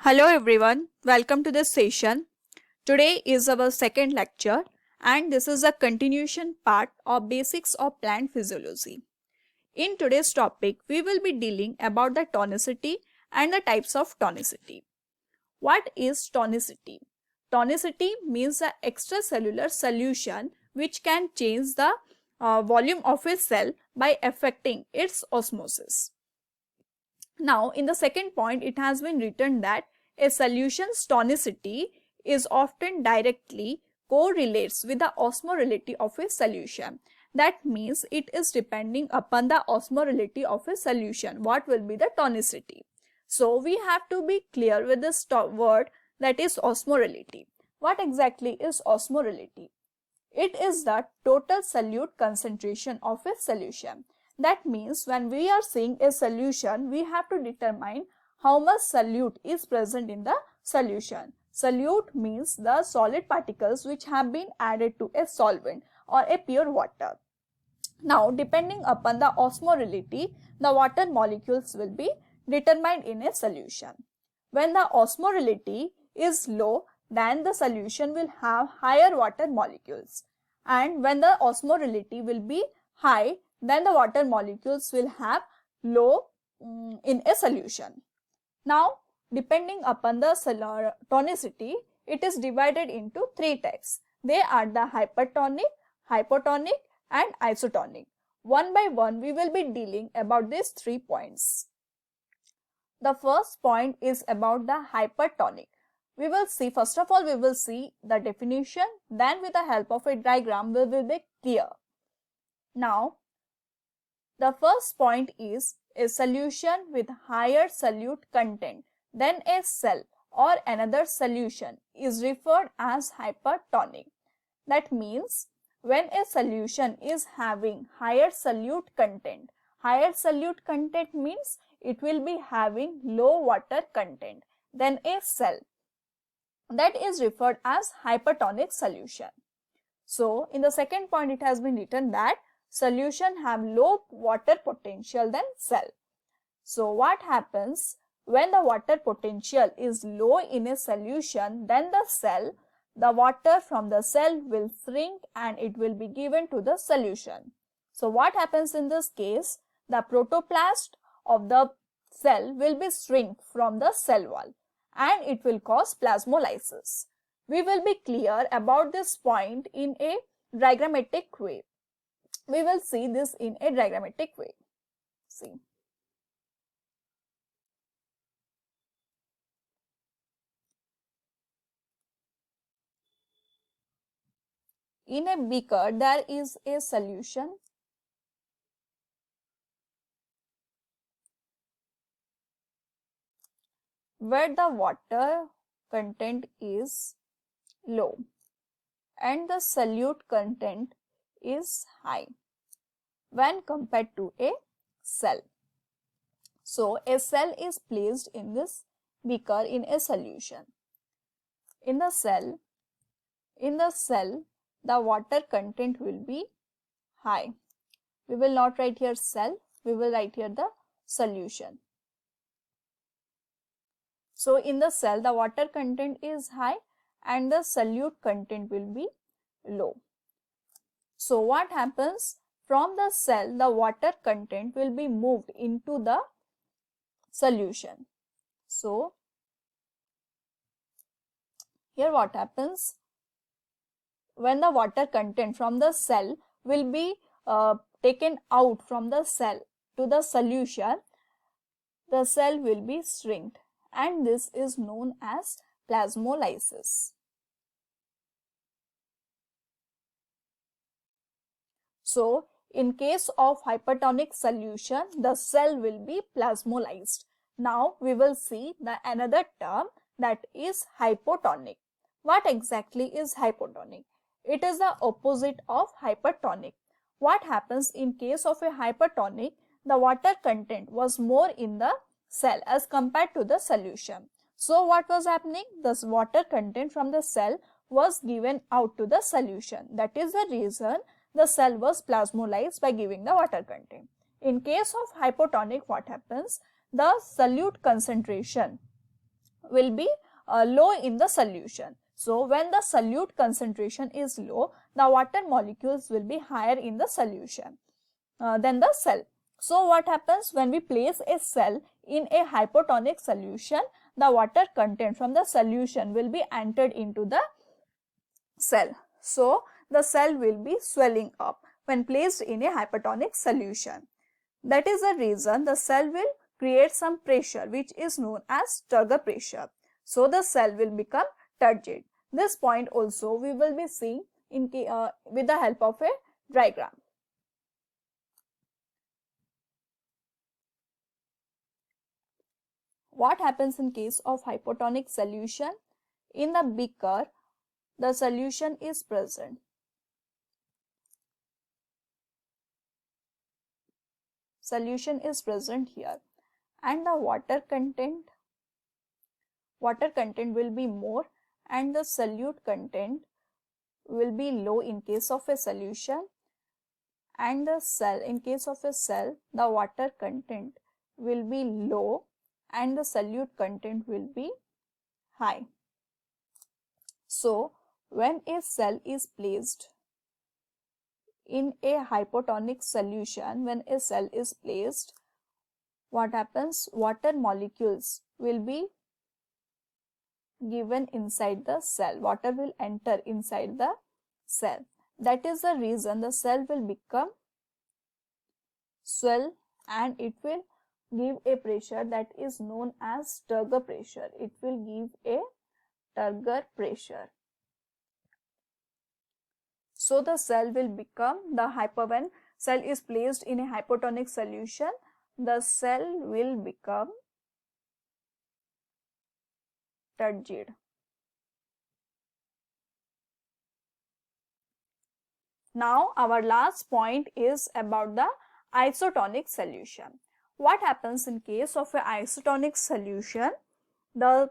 Hello everyone, welcome to this session. Today is our second lecture and this is a continuation part of basics of plant physiology. In today's topic, we will be dealing about the tonicity and the types of tonicity. What is tonicity? Tonicity means the extracellular solution which can change the volume of a cell by affecting its osmosis. Now, in the second point, it has been written that a solution's tonicity is often directly correlates with the osmolality of a solution. That means it is depending upon the osmolality of a solution. What will be the tonicity? So, we have to be clear with this word, that is osmolality. What exactly is osmolality? It is the total solute concentration of a solution. That means when we are seeing a solution, we have to determine how much solute is present in the solution. Solute means the solid particles which have been added to a solvent or a pure water. Now, depending upon the osmolality, the water molecules will be determined in a solution. When the osmolality is low, then the solution will have higher water molecules. And when the osmolality will be high, then the water molecules will have low in a solution. Now, depending upon the tonicity, it is divided into three types. They are the hypertonic, hypotonic and isotonic. One by one, we will be dealing about these 3 points. The first point is about the hypertonic. We will see, first of all, we will see the definition, then with the help of a diagram, we will be clear. Now, the first point is a solution with higher solute content than a cell or another solution is referred as hypertonic. That means when a solution is having higher solute content means it will be having low water content than a cell. That is referred as hypertonic solution. So, in the second point, it has been written that solution have low water potential than cell. So, what happens when the water potential is low in a solution than the cell? The water from the cell will shrink and it will be given to the solution. So, what happens in this case? The protoplast of the cell will be shrink from the cell wall and it will cause plasmolysis. We will be clear about this point in a diagrammatic way. We will see this in a diagrammatic way. See. In a beaker, there is a solution where the water content is low and the solute content is high when compared to a cell. So, a cell is placed in this beaker in a solution. In the cell, the water content will be high. We will not write here cell, we will write here the solution. So, in the cell, the water content is high and the solute content will be low. So, what happens? From the cell, the water content will be moved into the solution. So, here what happens? When the water content from the cell will be taken out from the cell to the solution, the cell will be shrinked and this is known as plasmolysis. So, in case of hypertonic solution, the cell will be plasmolyzed. Now, we will see the another term, that is hypotonic. What exactly is hypotonic? It is the opposite of hypertonic. What happens in case of a hypertonic? The water content was more in the cell as compared to the solution. So, what was happening? The water content from the cell was given out to the solution. That is the reason the cell was plasmolyzed by giving the water content. In case of hypotonic, what happens? The solute concentration will be low in the solution. So when the solute concentration is low, the water molecules will be higher in the solution than the cell. So what happens when we place a cell in a hypotonic solution? The water content from the solution will be entered into the cell. So the cell will be swelling up when placed in a hypotonic solution. That is the reason the cell will create some pressure which is known as turgor pressure. So the cell will become turgid. This point also we will be seeing in with the help of a diagram. What happens in case of hypotonic solution? In the beaker, the solution is present. Solution is present here, and the water content will be more and the solute content will be low in case of a solution, and the cell, in case of a cell, the water content will be low and the solute content will be high. So when a cell is placed in a hypotonic solution, when a cell is placed, what happens? Water molecules will be given inside the cell. Water will enter inside the cell. That is the reason the cell will become swell and it will give a pressure that is known as turgor pressure. It will give a turgor pressure. So the cell will become when cell is placed in a hypotonic solution, the cell will become turgid. Now our last point is about the isotonic solution. What happens in case of an isotonic solution? The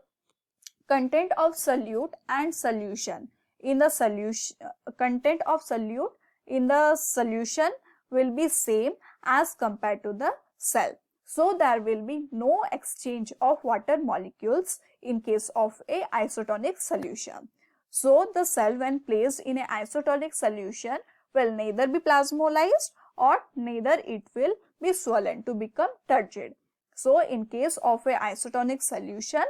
content of solute and solution in the solution, content of solute in the solution will be same as compared to the cell. So there will be no exchange of water molecules in case of a isotonic solution. So the cell when placed in a isotonic solution will neither be plasmolysed or neither it will be swollen to become turgid. So in case of a isotonic solution,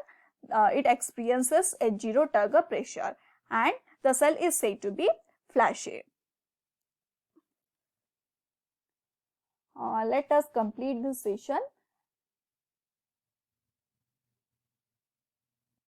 it experiences a zero turgor pressure and the cell is said to be flashy. Let us complete this session.